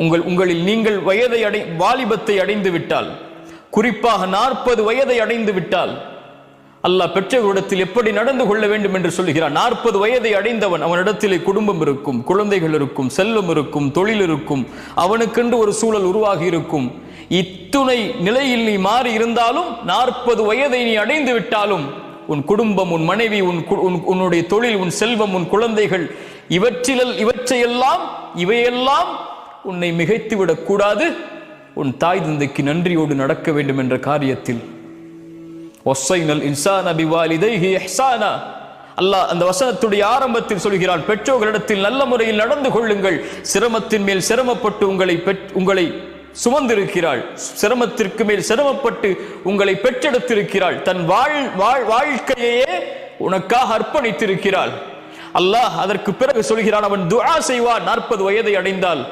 உங்களில் நீங்கள் வாலிபத்தை அடைந்து விட்டால், குறிப்பாக 40 வயதை அடைந்து விட்டால், அல்லாஹ் பெற்றோரிடத்தில் எப்படி நடந்து கொள்ள வேண்டும் என்று சொல்கிறான். 40 வயதை அடைந்தவன், அவனிடத்திலே குடும்பம் இருக்கும், குழந்தைகள் இருக்கும், செல்வம் இருக்கும், தொழில் இருக்கும், அவனுக்கென்று ஒரு சூழல் உருவாகி இருக்கும். இத்துணை நிலையில் நீ மாறி இருந்தாலும், 40 வயதை நீ அடைந்து விட்டாலும், உன் குடும்பம், உன் மனைவி, உன்னுடைய தொழில், உன் செல்வம், உன் குழந்தைகள், இவையெல்லாம் உன்னை மிகைத்து விடக்கூடாது. உன் தாய் தந்தைக்கு நன்றியோடு நடக்க வேண்டும் என்ற காரியத்தில் அல்லாஹ் அந்த வசனத்துடைய ஆரம்பத்தில் சொல்கிறான், பெற்றோர்களிடத்தில் நல்ல முறையில் நடந்து கொள்ளுங்கள். சிரமத்தின் மேல் சிரமப்பட்டு உங்களை சுமந்திருக்கிறாள், சிரமத்திற்கு மேல் சிரமப்பட்டு உங்களை பெற்றெடுத்திருக்கிறாள், தன் வாழ்க்கையே உனக்காக அர்ப்பணித்திருக்கிறாள். அல்லாஹ் அதற்கு பிறகு சொல்கிறான், அவன் துஆ செய்வான் 40 வயதை அடைந்தால்.